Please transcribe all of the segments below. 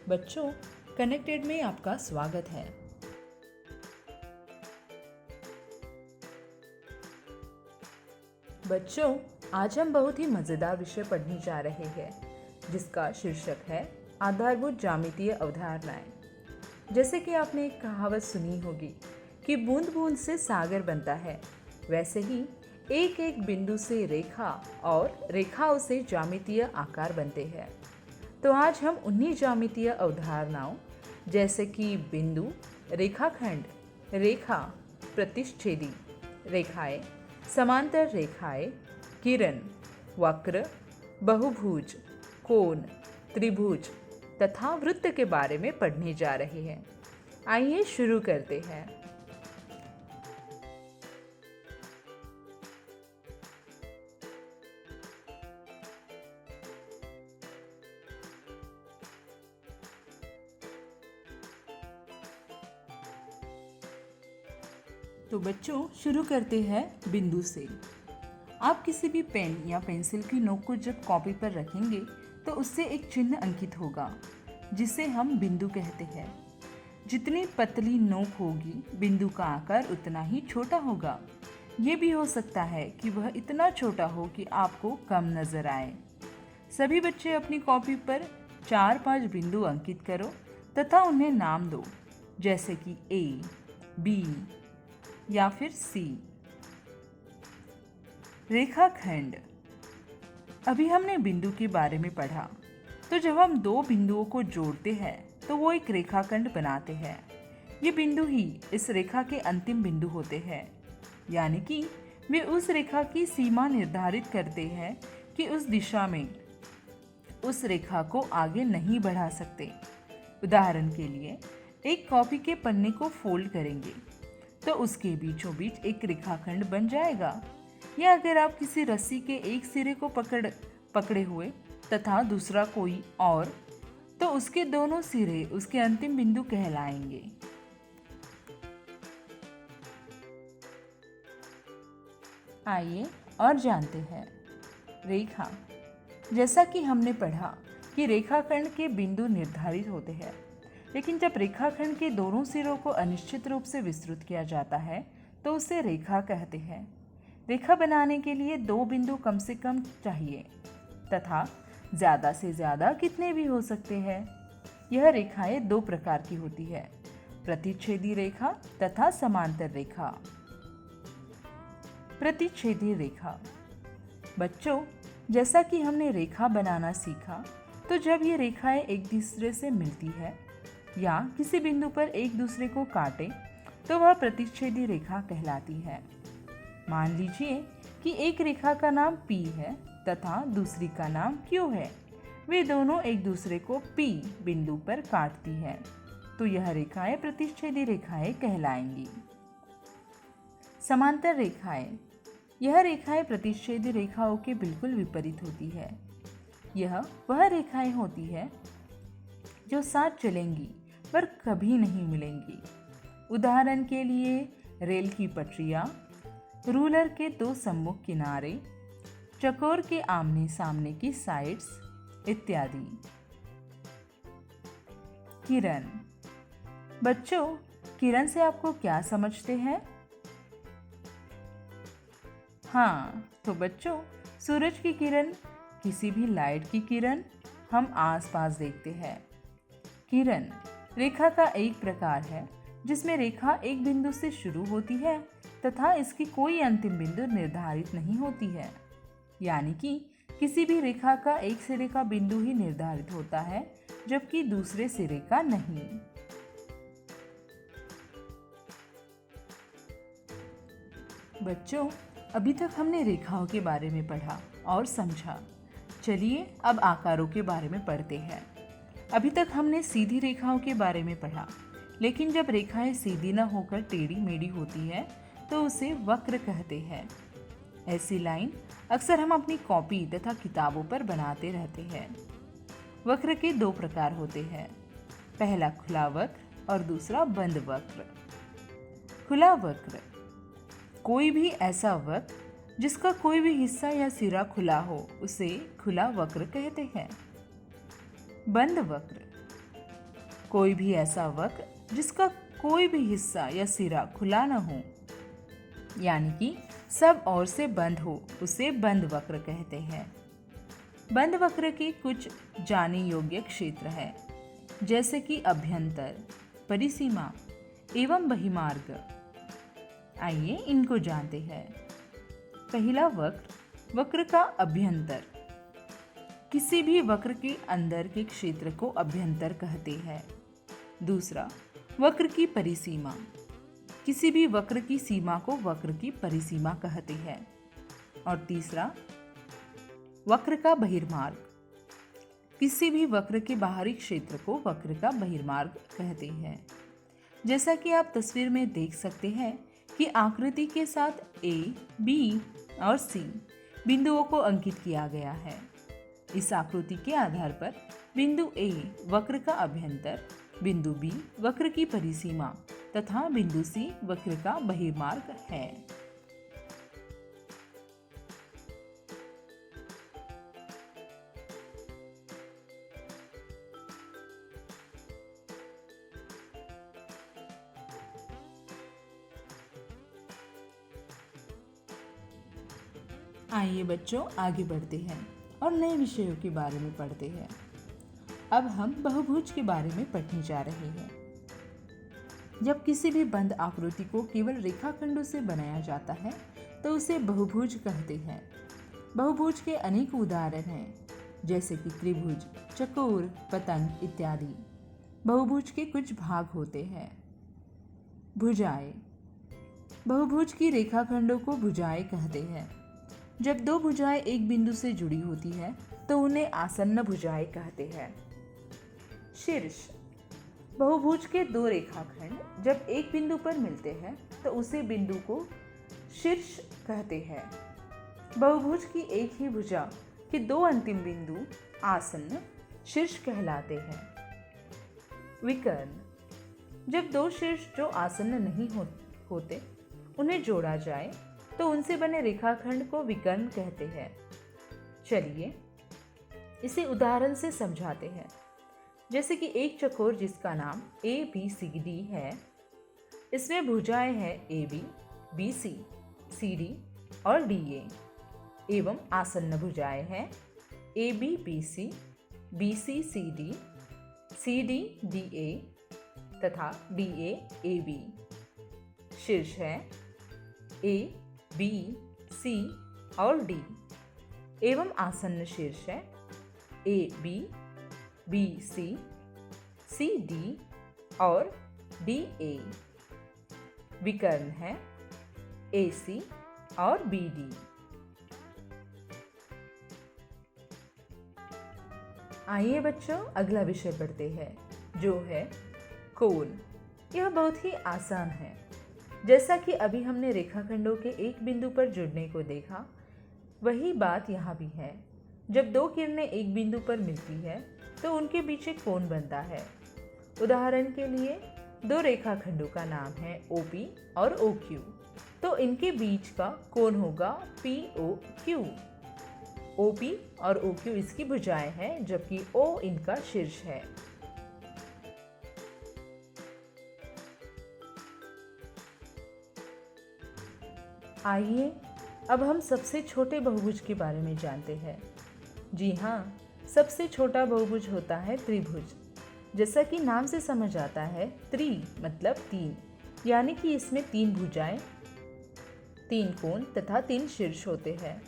बच्चों, कनेक्टेड में आपका स्वागत है। बच्चों, आज हम बहुत ही मज़ेदार विषय पढ़ने जा रहे हैं जिसका शीर्षक है आधारभूत ज्यामितीय अवधारणाएं। जैसे कि आपने एक कहावत सुनी होगी कि बूंद बूंद से सागर बनता है, वैसे ही एक एक बिंदु से रेखा और रेखाओं से ज्यामितीय आकार बनते हैं। तो आज हम उन्हीं ज्यामितीय अवधारणाओं जैसे कि बिंदु, रेखाखंड, रेखा, प्रतिच्छेदी रेखाएं, समांतर रेखाएं, किरण, वक्र, बहुभुज, कोण, त्रिभुज तथा वृत्त के बारे में पढ़ने जा रहे हैं। आइए शुरू करते हैं। तो बच्चों, शुरू करते हैं बिंदु से। आप किसी भी पेन या पेंसिल की नोक को जब कॉपी पर रखेंगे तो उससे एक चिन्ह अंकित होगा जिसे हम बिंदु कहते हैं। जितनी पतली नोक होगी, बिंदु का आकार उतना ही छोटा होगा। ये भी हो सकता है कि वह इतना छोटा हो कि आपको कम नजर आए। सभी बच्चे अपनी कॉपी पर 4-5 बिंदु अंकित करो तथा उन्हें नाम दो, जैसे कि ए, बी या फिर सी। रेखाखंड। अभी हमने बिंदु के बारे में पढ़ा, तो जब हम दो बिंदुओं को जोड़ते हैं तो वो एक रेखाखंड बनाते हैं। ये बिंदु ही इस रेखा के अंतिम बिंदु होते हैं, यानी कि वे उस रेखा की सीमा निर्धारित करते हैं कि उस दिशा में उस रेखा को आगे नहीं बढ़ा सकते। उदाहरण के लिए, एक कॉपी के पन्ने को फोल्ड करेंगे तो उसके बीचों बीच एक रेखाखंड बन जाएगा। या अगर आप किसी रस्सी के एक सिरे को पकड़े हुए तथा दूसरा कोई और, तो उसके दोनों सिरे उसके अंतिम बिंदु कहलाएंगे। आइए और जानते हैं। रेखा। जैसा कि हमने पढ़ा कि रेखाखंड के बिंदु निर्धारित होते हैं, लेकिन जब रेखाखंड के दोनों सिरों को अनिश्चित रूप से विस्तृत किया जाता है तो उसे रेखा कहते हैं। रेखा बनाने के लिए दो बिंदु कम से कम चाहिए तथा ज़्यादा से ज़्यादा कितने भी हो सकते हैं। यह रेखाएं दो प्रकार की होती है, प्रतिच्छेदी रेखा तथा समांतर रेखा। प्रतिच्छेदी रेखा। बच्चों, जैसा कि हमने रेखा बनाना सीखा, तो जब ये रेखाएं एक दूसरे से मिलती है या किसी बिंदु पर एक दूसरे को काटे तो वह प्रतिच्छेदी रेखा कहलाती है। मान लीजिए कि एक रेखा का नाम P है तथा दूसरी का नाम Q है। वे दोनों एक दूसरे को P बिंदु पर काटती है, तो यह रेखाएं प्रतिच्छेदी रेखाएं कहलाएंगी। समांतर रेखाएं। यह रेखाएं प्रतिच्छेदी रेखाओं के बिल्कुल विपरीत होती है। यह वह रेखाएं होती है जो साथ चलेंगी पर कभी नहीं मिलेंगी। उदाहरण के लिए, रेल की पटरियां, रूलर के दो सम्मुख किनारे, चकोर के आमने सामने की साइड्स इत्यादि। किरण। बच्चों, किरण से आपको क्या समझते हैं? हाँ, तो बच्चों, सूरज की किरण, किसी भी लाइट की किरण हम आसपास देखते हैं। किरण रेखा का एक प्रकार है जिसमें रेखा एक बिंदु से शुरू होती है तथा इसकी कोई अंतिम बिंदु निर्धारित नहीं होती है, यानी कि किसी भी रेखा का एक सिरे का बिंदु ही निर्धारित होता है जबकि दूसरे सिरे का नहीं। बच्चों, अभी तक हमने रेखाओं के बारे में पढ़ा और समझा। चलिए अब आकारों के बारे में पढ़ते हैं। अभी तक हमने सीधी रेखाओं के बारे में पढ़ा, लेकिन जब रेखाएं सीधी न होकर टेढ़ी मेढ़ी होती है तो उसे वक्र कहते हैं। ऐसी लाइन अक्सर हम अपनी कॉपी तथा किताबों पर बनाते रहते हैं। वक्र के दो प्रकार होते हैं, पहला खुला वक्र और दूसरा बंद वक्र। खुला वक्र। कोई भी ऐसा वक्र जिसका कोई भी हिस्सा या सिरा खुला हो उसे खुला वक्र कहते हैं। बंद वक्र। कोई भी ऐसा वक्र जिसका कोई भी हिस्सा या सिरा खुला न हो, यानी कि सब ओर से बंद हो, उसे बंद वक्र कहते हैं। बंद वक्र के कुछ जाने योग्य क्षेत्र है, जैसे कि अभ्यंतर, परिसीमा एवं बहिर्मार्ग। आइए इनको जानते हैं। पहला वक्र, वक्र का अभ्यंतर। किसी भी वक्र के अंदर के क्षेत्र को अभ्यंतर कहते हैं। दूसरा, वक्र की परिसीमा। किसी भी वक्र की सीमा को वक्र की परिसीमा कहते हैं। और तीसरा, वक्र का बहिर्मार्ग। किसी भी वक्र के बाहरी क्षेत्र को वक्र का बहिर्मार्ग कहते हैं। जैसा कि आप तस्वीर में देख सकते हैं कि आकृति के साथ ए, बी और सी बिंदुओं को अंकित किया गया है। इस आकृति के आधार पर बिंदु ए वक्र का अभ्यंतर, बिंदु बी वक्र की परिसीमा तथा बिंदु सी वक्र का बहिर्मार्ग है। आइए बच्चों आगे बढ़ते हैं और नए विषयों के बारे में पढ़ते हैं। अब हम बहुभुज के बारे में पढ़ने जा रहे हैं। जब किसी भी बंद आकृति को केवल रेखाखंडों से बनाया जाता है तो उसे बहुभुज कहते हैं। बहुभुज के अनेक उदाहरण हैं, जैसे कि त्रिभुज, चकोर, पतंग इत्यादि। बहुभुज के कुछ भाग होते हैं। भुजाएं। बहुभुज की रेखाखंडों को भुजाएं कहते हैं। जब दो भुजाएं एक बिंदु से जुड़ी होती है तो उन्हें आसन्न भुजाएं कहते हैं। शीर्ष। बहुभुज के दो रेखाखंड जब एक बिंदु पर मिलते हैं तो उसे बिंदु को शीर्ष कहते हैं। बहुभुज की एक ही भुजा के दो अंतिम बिंदु आसन्न शीर्ष कहलाते हैं। विकर्ण। जब दो शीर्ष जो आसन्न नहीं होते उन्हें जोड़ा जाए तो उनसे बने रेखाखंड को विकर्ण कहते हैं। चलिए इसे उदाहरण से समझाते हैं। जैसे कि एक चकोर जिसका नाम ABCD है, इसमें भुजाएं हैं AB, BC, CD और DA एवं आसन्न भुजाएं हैं AB, BC, BC, CD, CD, DA तथा DA, AB। शीर्ष है A, B, C और D एवं आसन्न शीर्ष है A, B, B, C, C, D और D, A। विकर्ण है A, C और B, D। आइए बच्चों अगला विषय पढ़ते हैं, जो है कोण। यह बहुत ही आसान है। जैसा कि अभी हमने रेखाखंडों के एक बिंदु पर जुड़ने को देखा, वही बात यहाँ भी है। जब दो किरणें एक बिंदु पर मिलती है तो उनके बीच एक कोण बनता है। उदाहरण के लिए दो रेखाखंडों का नाम है OP और OQ, तो इनके बीच का कोण होगा POQ। OP और OQ इसकी भुजाएं हैं, जबकि O इनका शीर्ष है। आइए अब हम सबसे छोटे बहुभुज के बारे में जानते हैं। जी हाँ, सबसे छोटा बहुभुज होता है त्रिभुज। जैसा कि नाम से समझ आता है, त्रि मतलब तीन, यानी कि इसमें तीन भुजाएं, तीन कोण तथा तीन शीर्ष होते हैं।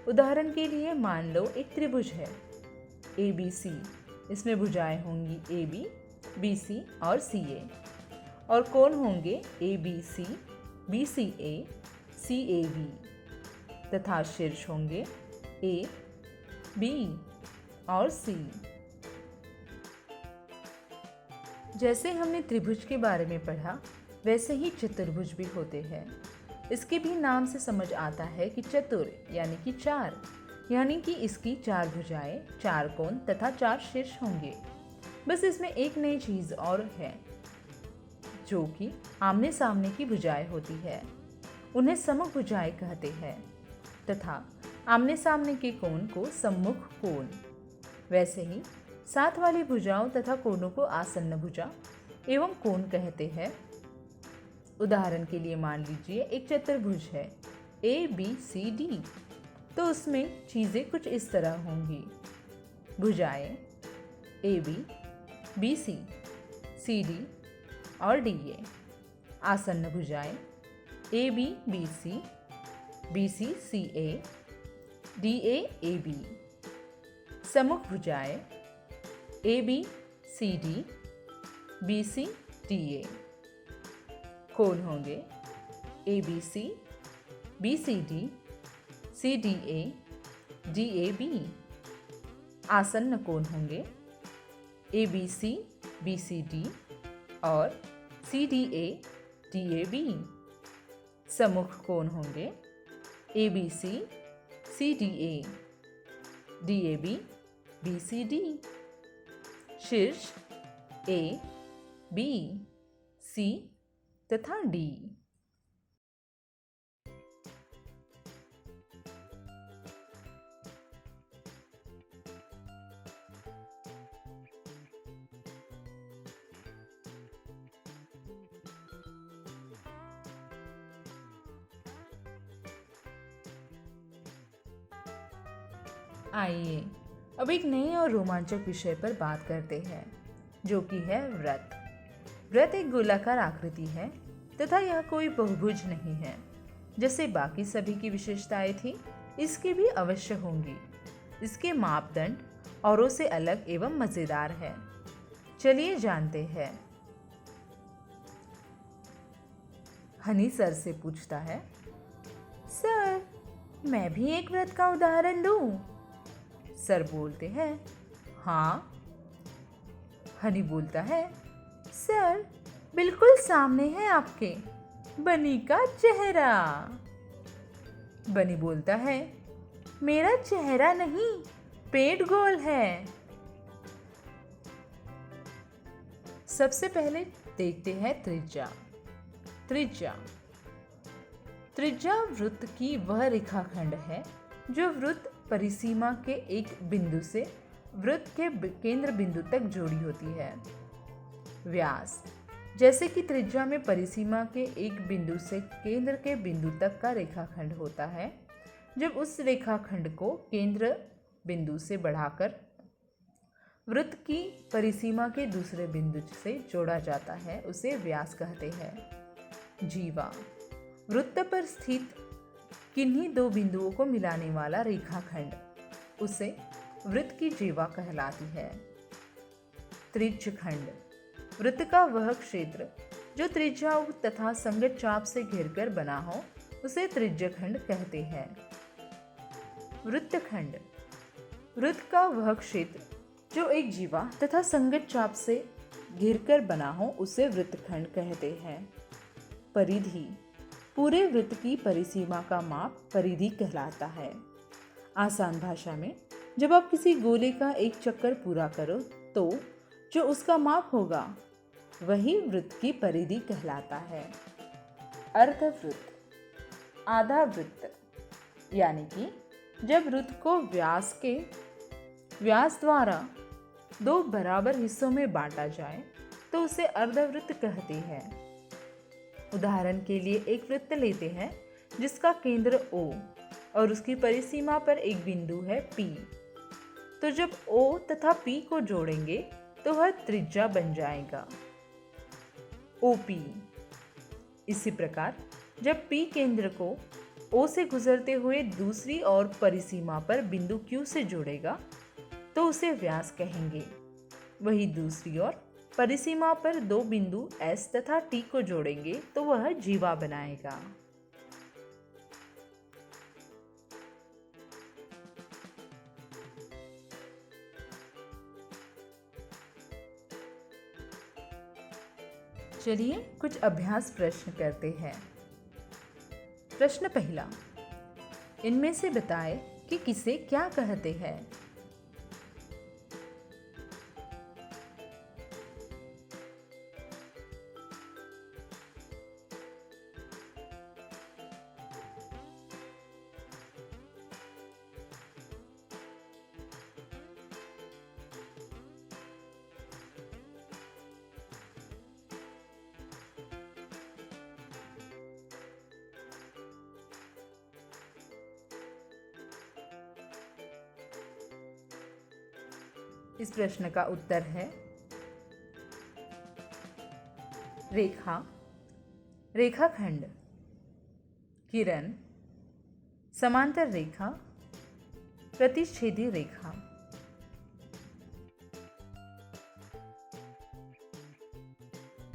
उदाहरण के लिए मान लो एक त्रिभुज है ABC, इसमें भुजाएं होंगी AB, BC और CA और कोण होंगे ABC, BCA, CAB तथा शीर्ष होंगे A, B और C। जैसे हमने त्रिभुज के बारे में पढ़ा, वैसे ही चतुर्भुज भी होते हैं। इसके भी नाम से समझ आता है कि चतुर यानी कि चार, यानी कि इसकी चार भुजाएं, चार कोण तथा चार शीर्ष होंगे। बस इसमें एक नई चीज़ और है, जो कि आमने सामने की भुजाएं होती है। उन्हें सम्मुख भुजाएं कहते हैं तथा आमने सामने के कोण को सम्मुख कोण। वैसे ही साथ वाली भुजाओं तथा कोणों को आसन्न भुजा एवं कोण कहते हैं। उदाहरण के लिए मान लीजिए एक चतुर्भुज है ABCD, तो उसमें चीज़ें कुछ इस तरह होंगी। भुजाएं AB, BC, CD और DA। आसन्न भुजाएं AB, BC, BC, CA, DA, AB। सम्मुख भुजाएं AB, CD, BC, DA। कोण होंगे ABC, BCD, CDA, DAB। आसन्न कोण होंगे ABC, BCD और CDA, DAB। सम्मुख कोण होंगे ABC, CDA, DAB, BCD। शीर्ष A, B, C तथा D। आइए अब एक नए और रोमांचक विषय पर बात करते हैं, जो कि है व्रत। व्रत एक गोलाकार आकृति है तथा यह कोई बहुभुज नहीं है। जैसे बाकी सभी की विशेषताएं थी, इसकी भी अवश्य होंगी। इसके मापदंड औरों से अलग एवं मजेदार है। चलिए जानते हैं। हनी सर से पूछता है, सर मैं भी एक व्रत का उदाहरण दूं? सर बोलते हैं, हाँ। हनी बोलता है, सर बिल्कुल सामने है आपके, बनी का चेहरा। बनी बोलता है, मेरा चेहरा नहीं, पेट गोल है। सबसे पहले देखते हैं त्रिज्या। त्रिज्या वृत्त की वह रेखाखंड है जो वृत्त परिसीमा के एक बिंदु से वृत्त के केंद्र बिंदु तक जोड़ी होती है। व्यास जैसे कि त्रिज्या में परिसीमा के एक बिंदु से केंद्र के बिंदु तक का रेखाखंड होता है। जब उस रेखाखंड को केंद्र बिंदु से बढ़ाकर वृत्त की परिसीमा के दूसरे बिंदु से जोड़ा जाता है, उसे व्यास कहते हैं। जीवा वृत्त पर स्थित किन्हीं दो बिंदुओं को मिलाने वाला रेखाखंड, उसे वृत्त की जीवा कहलाती है। त्रिज्यखंड वृत्त का वह क्षेत्र जो त्रिज्या तथा संगत चाप से घिरकर बना हो, उसे त्रिज्यखंड कहते हैं। वृत्तखंड वृत्त का वह क्षेत्र जो एक जीवा तथा संगत चाप से घिरकर बना हो, उसे वृत्तखंड कहते हैं। परिधि पूरे वृत्त की परिसीमा का माप परिधि कहलाता है। आसान भाषा में जब आप किसी गोले का एक चक्कर पूरा करो तो जो उसका माप होगा वही वृत्त की परिधि कहलाता है। अर्धवृत्त आधा वृत्त यानी कि जब वृत्त को व्यास द्वारा दो बराबर हिस्सों में बांटा जाए तो उसे अर्धवृत्त कहते हैं। उदाहरण के लिए एक वृत्त लेते हैं जिसका केंद्र O और उसकी परिसीमा पर एक बिंदु है P। तो जब O तथा P को जोड़ेंगे तो वह त्रिज्या बन जाएगा OP। इसी प्रकार जब P केंद्र को O से गुजरते हुए दूसरी ओर परिसीमा पर बिंदु Q से जोड़ेगा तो उसे व्यास कहेंगे। वही दूसरी ओर परिसीमा पर दो बिंदु S तथा T को जोड़ेंगे तो वह जीवा बनाएगा। चलिए कुछ अभ्यास प्रश्न करते हैं। प्रश्न पहला, इनमें से बताएं कि किसे क्या कहते हैं। इस प्रश्न का उत्तर है रेखा, रेखाखंड, किरण, समांतर रेखा, प्रतिच्छेदी रेखा।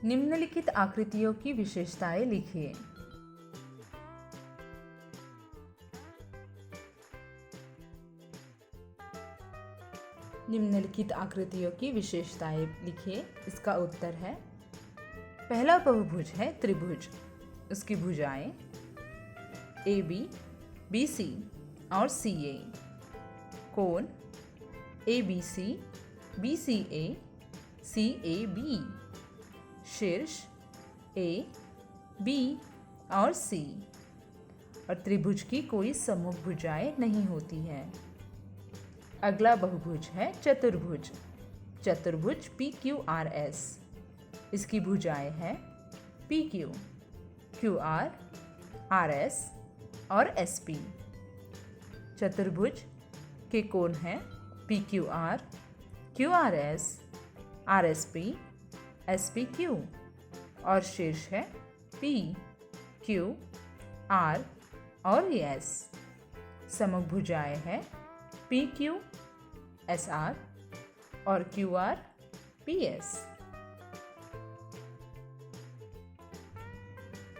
निम्नलिखित आकृतियों की विशेषताएं लिखिए। निम्नलिखित आकृतियों की विशेषताएं लिखिए। इसका उत्तर है पहला बहुभुज है त्रिभुज। उसकी भुजाएं AB, BC और CA। कोण ABC, BCA, CAB। शीर्ष A, B और C। और त्रिभुज की कोई सम्मुख भुजाएं नहीं होती हैं। अगला बहुभुज है चतुर्भुज। चतुर्भुज PQRS। इसकी भुजाएं हैं PQ, QR, RS और SP। चतुर्भुज के कोण हैं PQR, QRS, RSP, SPQ और शीर्ष है P, Q, R और S। सममुख भुजाएं हैं PQ, SR और QR, PS।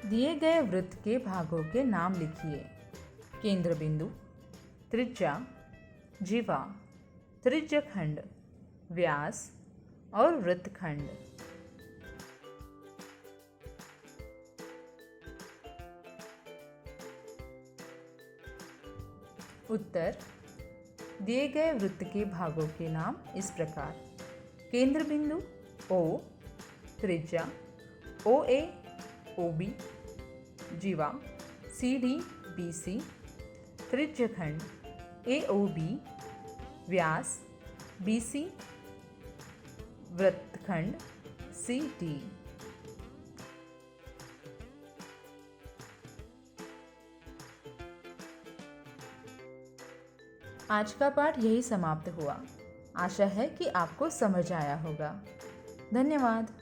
दिए गए वृत्त के भागों के नाम लिखिए। केंद्र बिंदु, त्रिज्या, जीवा, त्रिज्यखंड, व्यास और वृत्तखंड। उत्तर दिए गए वृत्त के भागों के नाम इस प्रकार। केंद्र बिंदु O, त्रिज्या OA, OB, जीवा CD, BC, त्रिज्यखंड AOB, व्यास BC, वृत्तखंड CD। आज का पाठ यही समाप्त हुआ। आशा है कि आपको समझ आया होगा। धन्यवाद।